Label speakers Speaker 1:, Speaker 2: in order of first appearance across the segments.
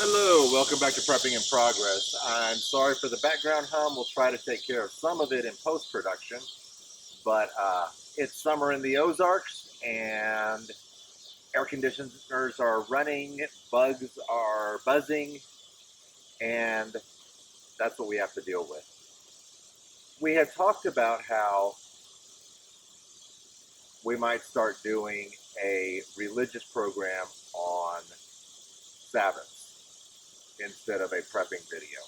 Speaker 1: Hello, welcome back to Prepping in Progress. I'm sorry for the background hum. We'll try to take care of some of it in post-production, but it's summer in the Ozarks and air conditioners are running, bugs are buzzing, and that's what we have to deal with. We had talked about how we might start doing a religious program on Sabbath instead of a prepping video.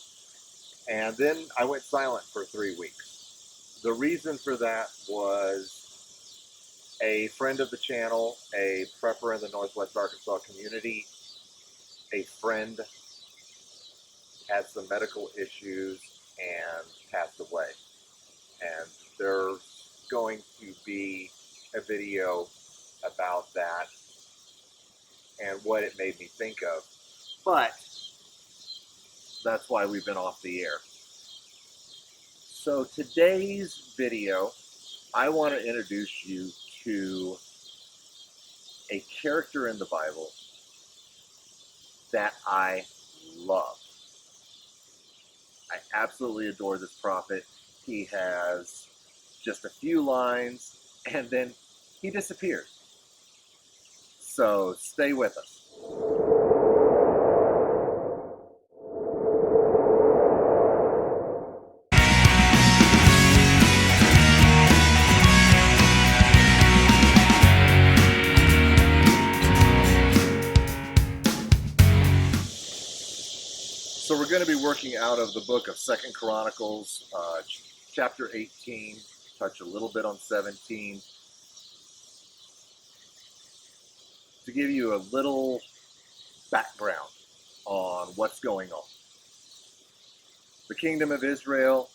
Speaker 1: And then I went silent for 3 weeks. The reason for that was a friend of the channel, a prepper in the Northwest Arkansas community, a friend had some medical issues and passed away. And there's going to be a video about that and what it made me think of. But that's why we've been off the air. So today's video, I want to introduce you to a character in the Bible that I love. I absolutely adore this prophet. He has just a few lines and then he disappears. So stay with us. So we're going to be working out of the book of 2 Chronicles, chapter 18, touch a little bit on 17, to give you a little background on what's going on. The kingdom of Israel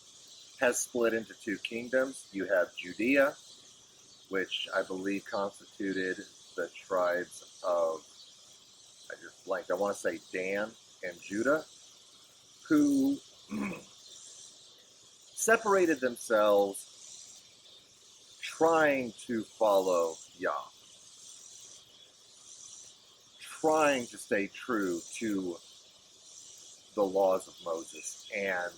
Speaker 1: has split into two kingdoms. You have Judea, which I believe constituted the tribes of, I want to say Dan and Judah, who separated themselves trying to follow Yah, trying to stay true to the laws of Moses and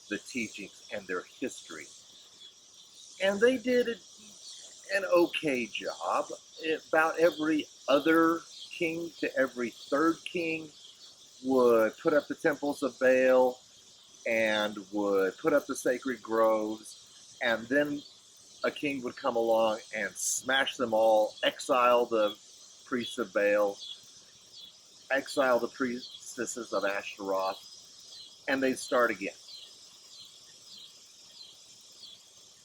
Speaker 1: the teachings and their history. And they did an okay job. About every other king to every third king would put up the temples of Baal and would put up the sacred groves, and then a king would come along and smash them all, exile the priests of Baal, exile the priestesses of Ashtaroth, and they'd start again.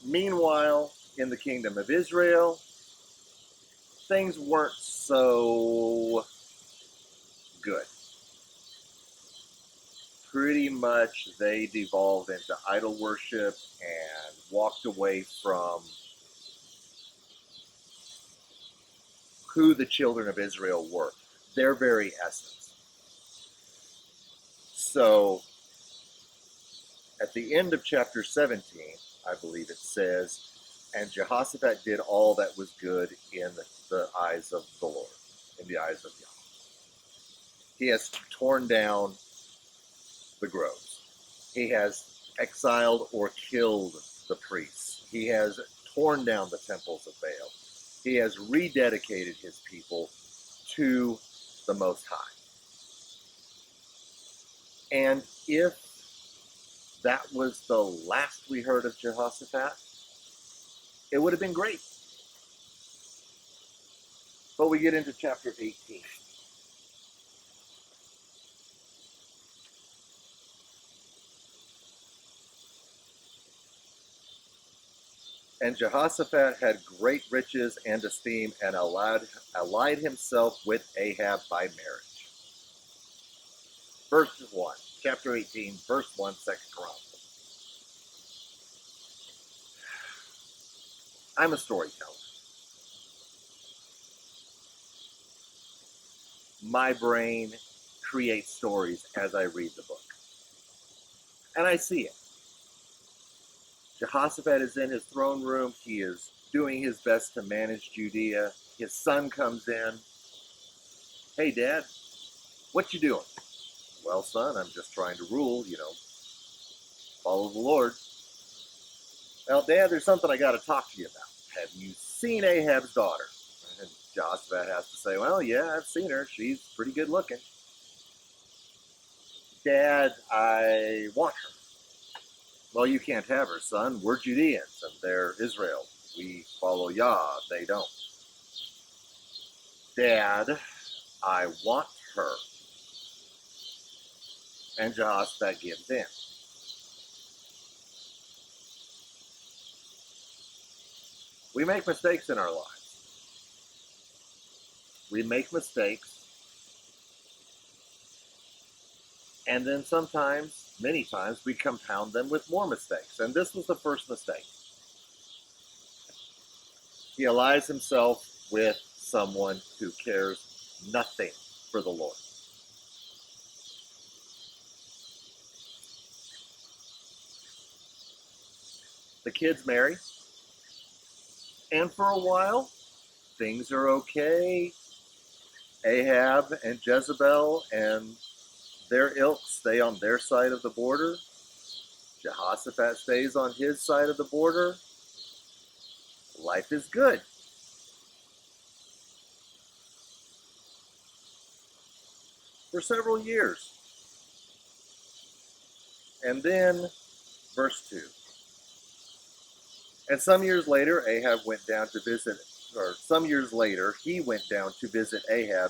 Speaker 1: Meanwhile, in the kingdom of Israel, things weren't so good. Pretty much they devolved into idol worship and walked away from who the children of Israel were, their very essence. So at the end of chapter 17, I believe it says, and Jehoshaphat did all that was good in the eyes of the Lord, in the eyes of Yah. He has torn down the groves. He has exiled or killed the priests. He has torn down the temples of Baal. He has rededicated his people to the Most High. And if that was the last we heard of Jehoshaphat, it would have been great. But we get into chapter 18. And Jehoshaphat had great riches and esteem and allied himself with Ahab by marriage. Verse 1, chapter 18, verse 1, 2 Chronicles. I'm a storyteller. My brain creates stories as I read the book. And I see it. Jehoshaphat is in his throne room. He is doing his best to manage Judea. His son comes in. Hey, Dad, what you doing? Well, son, I'm just trying to rule, follow the Lord. Well, Dad, there's something I got to talk to you about. Have you seen Ahab's daughter? And Jehoshaphat has to say, well, yeah, I've seen her. She's pretty good looking. Dad, I want her. Well, you can't have her, son. We're Judeans, and they're Israel. We follow Yah. They don't. Dad, I want her. And Jehoshaphat gives in. We make mistakes in our lives. We make mistakes. And then sometimes, many times, we compound them with more mistakes. And this was the first mistake. He allies himself with someone who cares nothing for the Lord. The kids marry. And for a while, things are okay. Ahab and Jezebel and their ilk stay on their side of the border. Jehoshaphat stays on his side of the border. Life is good. For several years. And then, verse 2. And some years later, Ahab went down to visit, or some years later, he went down to visit Ahab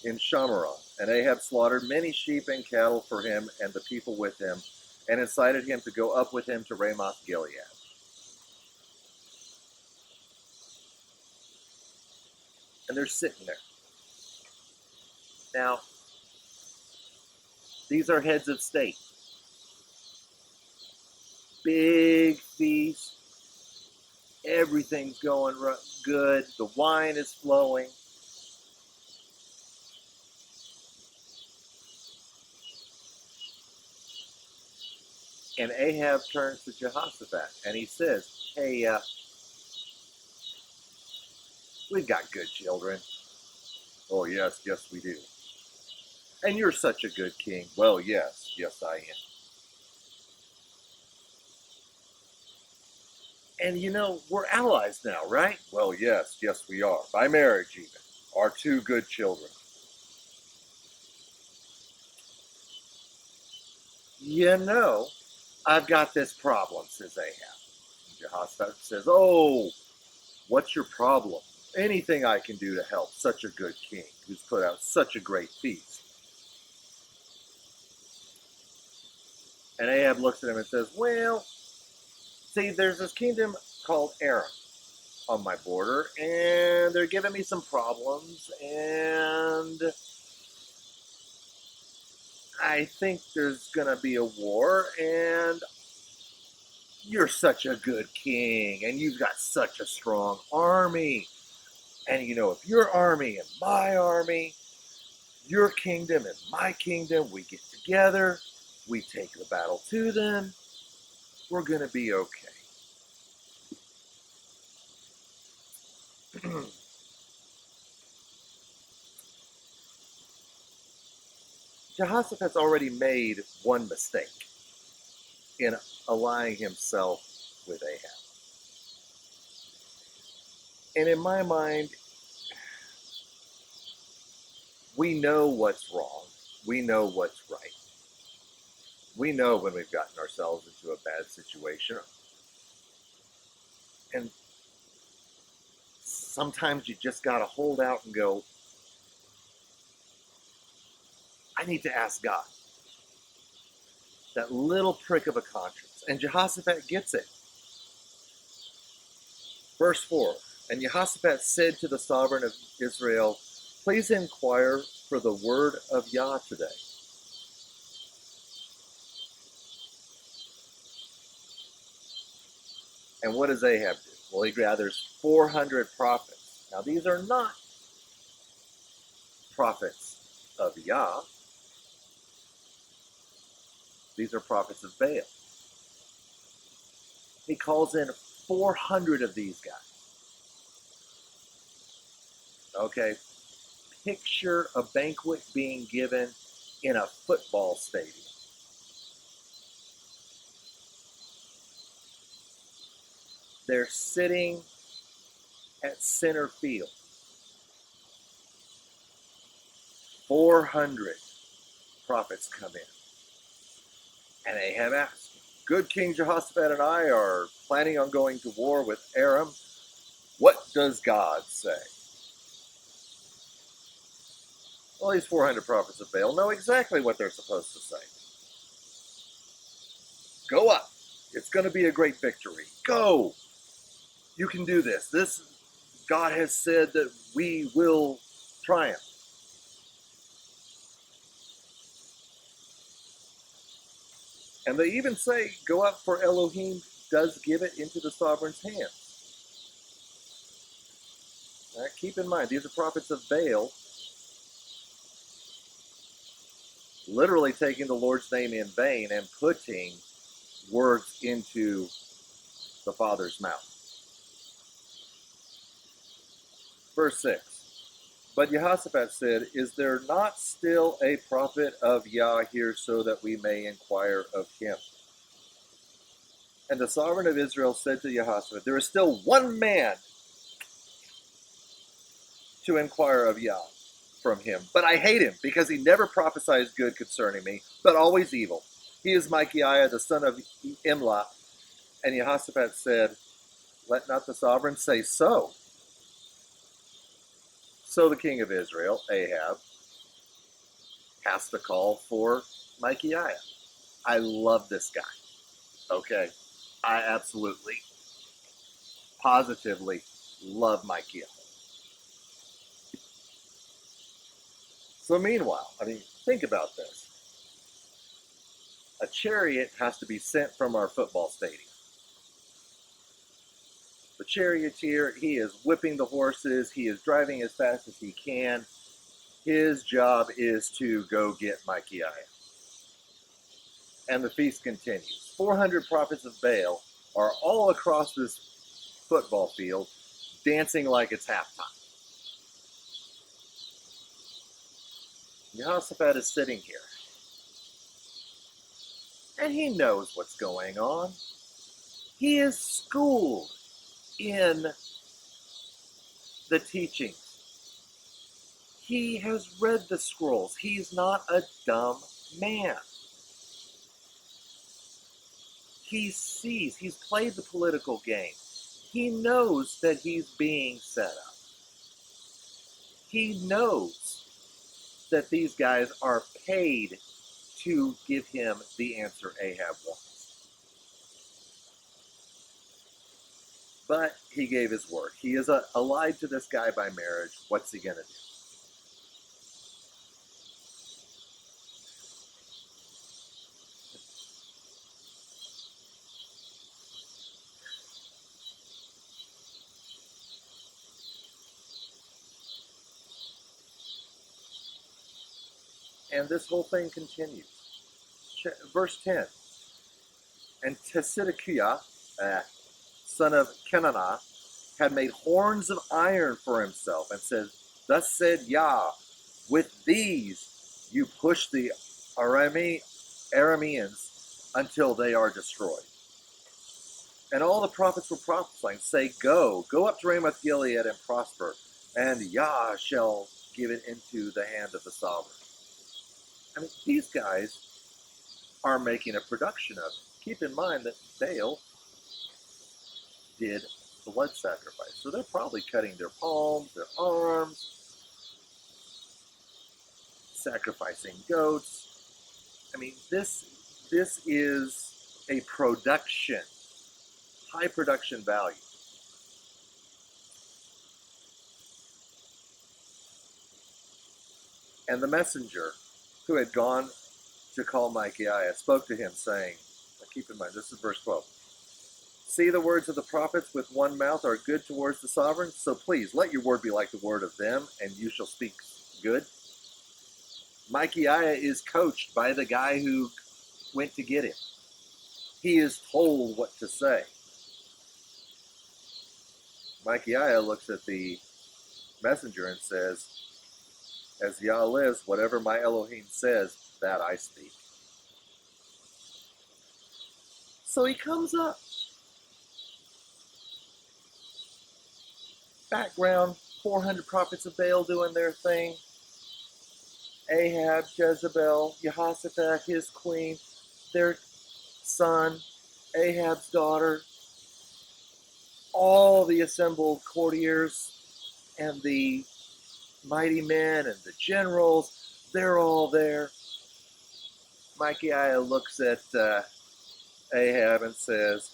Speaker 1: in Shamron. And Ahab slaughtered many sheep and cattle for him and the people with him, and incited him to go up with him to Ramoth Gilead. And they're sitting there. Now, these are heads of state. Big feast. Everything's going good. The wine is flowing. And Ahab turns to Jehoshaphat and he says, hey, we've got good children. Oh, yes, yes, we do. And you're such a good king. Well, yes, yes, I am. And we're allies now, right? Well, yes, yes, we are. By marriage, even. Our two good children. I've got this problem, says Ahab. And Jehoshaphat says, oh, what's your problem? Anything I can do to help such a good king who's put out such a great feast. And Ahab looks at him and says, well, see, there's this kingdom called Aram on my border, and they're giving me some problems, and I think there's going to be a war, and you're such a good king, and you've got such a strong army. And if your army and my army, your kingdom and my kingdom, we get together, we take the battle to them, we're going to be okay. Jehoshaphat's already made one mistake in allying himself with Ahab. And in my mind, we know what's wrong. We know what's right. We know when we've gotten ourselves into a bad situation. And sometimes you just got to hold out and go, I need to ask God. That little prick of a conscience. And Jehoshaphat gets it. Verse 4, and Jehoshaphat said to the sovereign of Israel, please inquire for the word of Yah today. And what does Ahab do? Well, he gathers 400 prophets. Now, these are not prophets of Yah. These are prophets of Baal. He calls in 400 of these guys. Okay, picture a banquet being given in a football stadium. They're sitting at center field. 400 prophets come in. And Ahab asks, "Good King Jehoshaphat and I are planning on going to war with Aram. What does God say?" Well, these 400 prophets of Baal know exactly what they're supposed to say. Go up. It's going to be a great victory. Go. You can do this. God has said that we will triumph. And they even say, go up, for Elohim does give it into the sovereign's hands. Now, keep in mind, these are prophets of Baal, literally taking the Lord's name in vain and putting words into the Father's mouth. Verse 6. But Jehoshaphat said, "Is there not still a prophet of Yah here, so that we may inquire of him?" And the sovereign of Israel said to Jehoshaphat, "There is still one man to inquire of Yah from him, but I hate him, because he never prophesies good concerning me, but always evil. He is Micaiah, the son of Imlah." And Jehoshaphat said, "Let not the sovereign say so." So the king of Israel, Ahab, has to call for Micaiah. I love this guy. Okay. I absolutely, positively love Micaiah. So meanwhile, think about this. A chariot has to be sent from our football stadium. The charioteer, he is whipping the horses. He is driving as fast as he can. His job is to go get Micaiah. And the feast continues. 400 prophets of Baal are all across this football field dancing like it's halftime. Jehoshaphat is sitting here. And he knows what's going on. He is schooled in the teachings. He has read the scrolls. He's not a dumb man. He sees, he's played the political game. He knows that he's being set up. He knows that these guys are paid to give him the answer Ahab wants. But he gave his word. He is allied to this guy by marriage. What's he going to do? And this whole thing continues. Verse 10. And Tesidikiah, son of Kenanah, had made horns of iron for himself, and said, "Thus said Yah, with these you push the Arameans until they are destroyed." And all the prophets were prophesying, say, go up to Ramoth Gilead and prosper, and Yah shall give it into the hand of the sovereign. These guys are making a production of it. Keep in mind that Baal did blood sacrifice. So they're probably cutting their palms, their arms, sacrificing goats. This is a production, high production value. And the messenger who had gone to call Micaiah spoke to him, saying, keep in mind, this is verse 12. "See, the words of the prophets with one mouth are good towards the sovereign, so please let your word be like the word of them, and you shall speak good." Micaiah is coached by the guy who went to get him. He is told what to say. Micaiah looks at the messenger and says, "As Yah lives, whatever my Elohim says, that I speak. So he comes up. Background, 400 prophets of Baal doing their thing. Ahab, Jezebel, Jehoshaphat, his queen, their son, Ahab's daughter, all the assembled courtiers and the mighty men and the generals, they're all there. Micaiah looks at Ahab and says,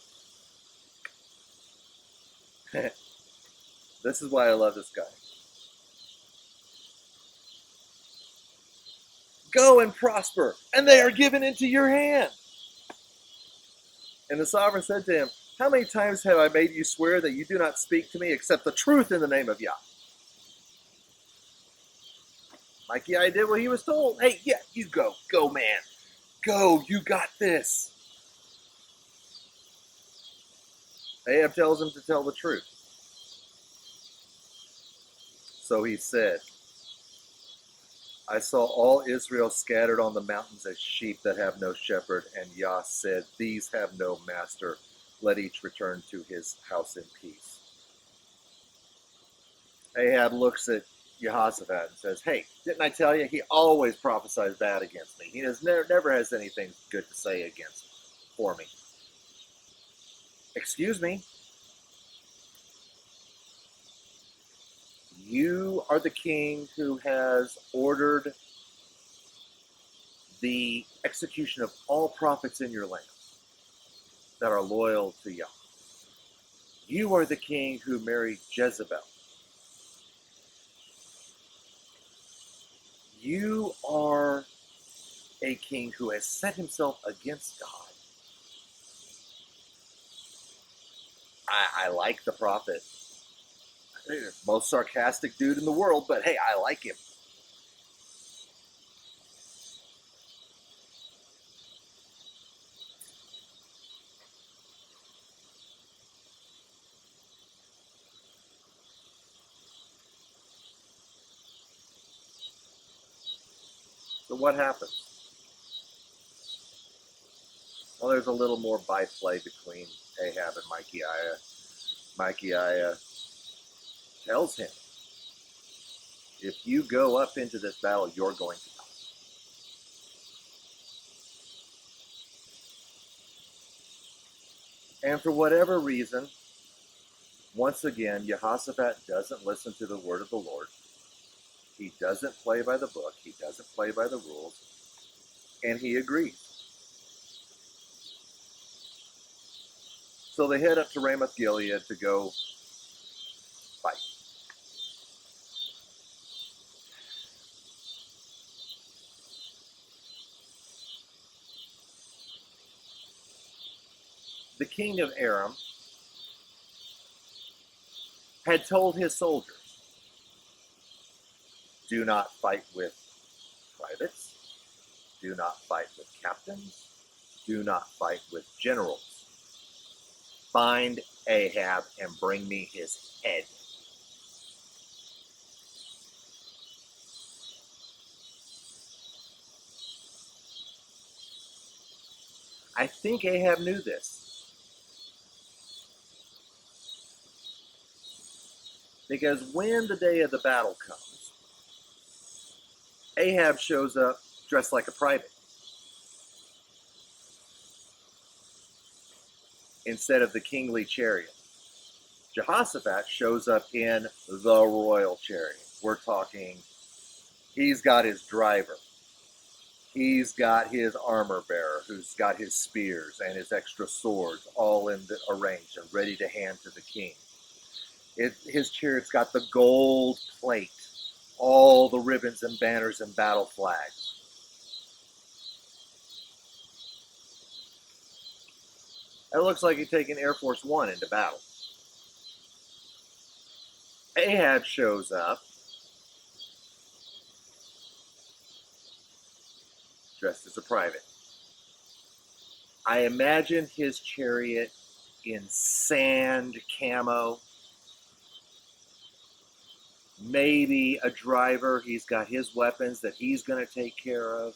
Speaker 1: this is why I love this guy. Go and prosper, and they are given into your hand. And the sovereign said to him, how many times have I made you swear that you do not speak to me except the truth in the name of Yah? Micaiah did what he was told. Hey, yeah, you go. Go, man. Go, you got this. Ahab tells him to tell the truth. So he said, I saw all Israel scattered on the mountains as sheep that have no shepherd, and Yah said, these have no master. Let each return to his house in peace. Ahab looks at Jehoshaphat and says, hey, didn't I tell you? He always prophesies bad against me. He never has anything good to say for me. Excuse me? You are the king who has ordered the execution of all prophets in your land that are loyal to Yah. You are the king who married Jezebel. You are a king who has set himself against God. I like the prophet. Most sarcastic dude in the world, but hey, I like him. So what happens? Well, there's a little more byplay between Ahab and Micaiah. Micaiah tells him, if you go up into this battle, you're going to die. And for whatever reason, once again, Jehoshaphat doesn't listen to the word of the Lord. He doesn't play by the book. He doesn't play by the rules. And he agrees. So they head up to Ramoth Gilead to go fight. The king of Aram had told his soldiers, do not fight with privates, do not fight with captains, do not fight with generals. Find Ahab and bring me his head. I think Ahab knew this, because when the day of the battle comes, Ahab shows up dressed like a private instead of the kingly chariot. Jehoshaphat shows up in the royal chariot. We're talking, he's got his driver. He's got his armor bearer who's got his spears and his extra swords all arranged and ready to hand to the king. His chariot's got the gold plate, all the ribbons and banners and battle flags. It looks like he's taking Air Force One into battle. Ahab shows up, dressed as a private. I imagine his chariot in sand camo. Maybe a driver. He's got his weapons that he's going to take care of.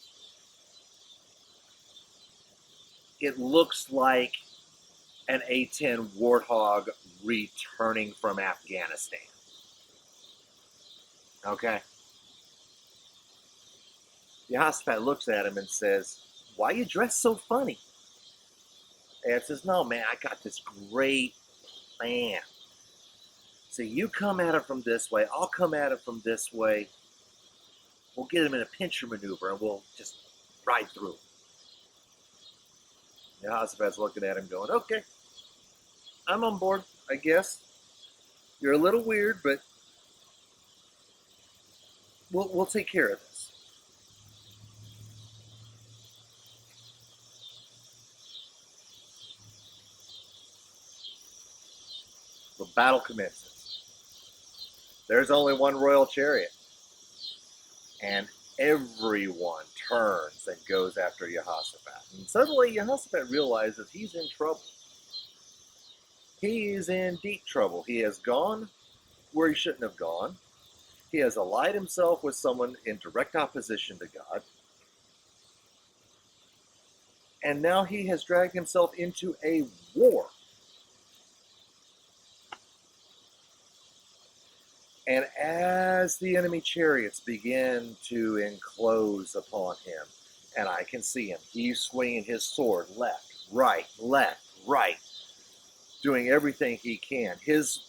Speaker 1: it looks like an A-10 Warthog returning from Afghanistan. Okay? Jehoshaphat looks at him and says, "Why you dress so funny?" And says, "No, man, I got this great plan. So you come at it from this way, I'll come at it from this way. We'll get him in a pincher maneuver and we'll just ride through." Jehoshaphat's looking at him going, "Okay, I'm on board, I guess. You're a little weird, but we'll take care of this." The battle commences. There's only one royal chariot, and everyone turns and goes after Jehoshaphat. And suddenly Jehoshaphat realizes he's in trouble. He is in deep trouble. He has gone where he shouldn't have gone. He has allied himself with someone in direct opposition to God. And now he has dragged himself into a war. And as the enemy chariots begin to enclose upon him, and I can see him, he's swinging his sword left, right, doing everything he can. His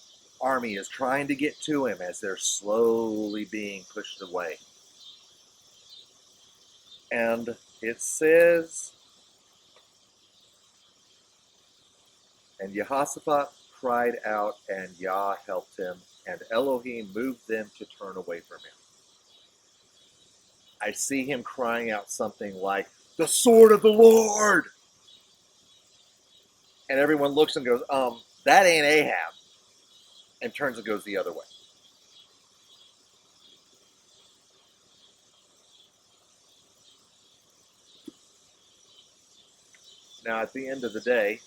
Speaker 1: army is trying to get to him as they're slowly being pushed away. And it says, "And Jehoshaphat cried out, and Yah helped him, and Elohim moved them to turn away from him." I see him crying out something like, "The sword of the Lord!" And everyone looks and goes, that ain't Ahab," and turns and goes the other way. Now, at the end of the day,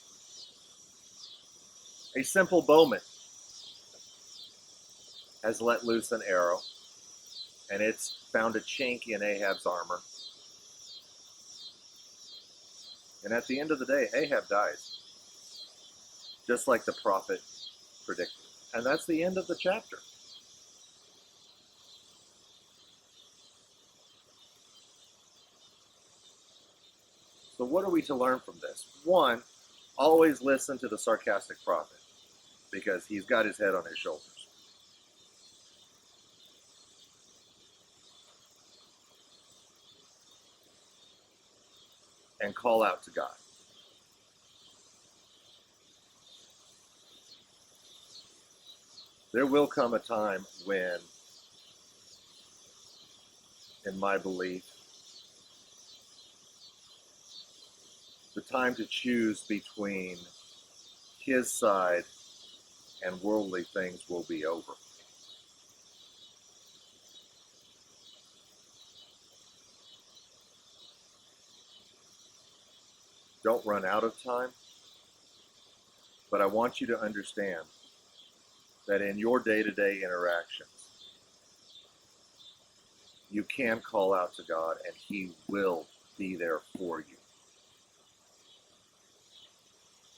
Speaker 1: a simple bowman has let loose an arrow, and it's found a chink in Ahab's armor. And at the end of the day, Ahab dies, just like the prophet predicted. And that's the end of the chapter. So what are we to learn from this? One, always listen to the sarcastic prophet, because he's got his head on his shoulders. And call out to God. There will come a time when, in my belief, the time to choose between his side and worldly things will be over. Don't run out of time, but I want you to understand that in your day-to-day interactions, you can call out to God and he will be there for you.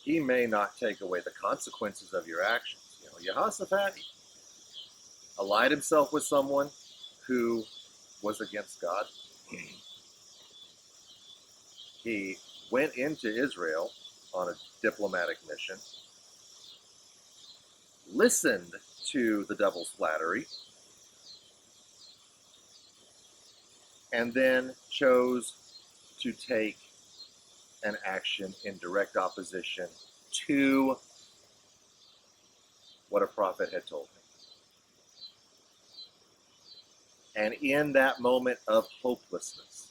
Speaker 1: He may not take away the consequences of your actions. Jehoshaphat allied himself with someone who was against God. He went into Israel on a diplomatic mission, listened to the devil's flattery, and then chose to take an action in direct opposition to what a prophet had told him. And in that moment of hopelessness,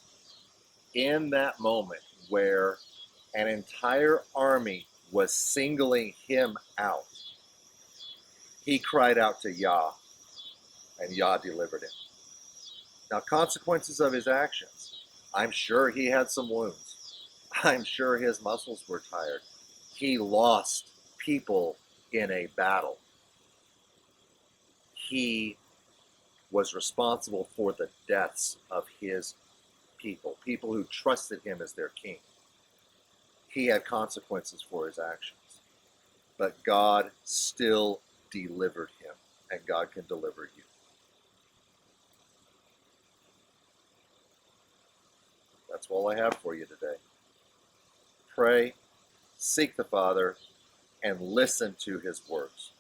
Speaker 1: in that moment where an entire army was singling him out, he cried out to Yah, and Yah delivered him. Now, consequences of his actions. I'm sure he had some wounds. I'm sure his muscles were tired. He lost people in a battle. He was responsible for the deaths of his people who trusted him as their king. He had consequences for his actions. But God still delivered him, and God can deliver you. That's all I have for you today. Pray, seek the Father, and listen to his words.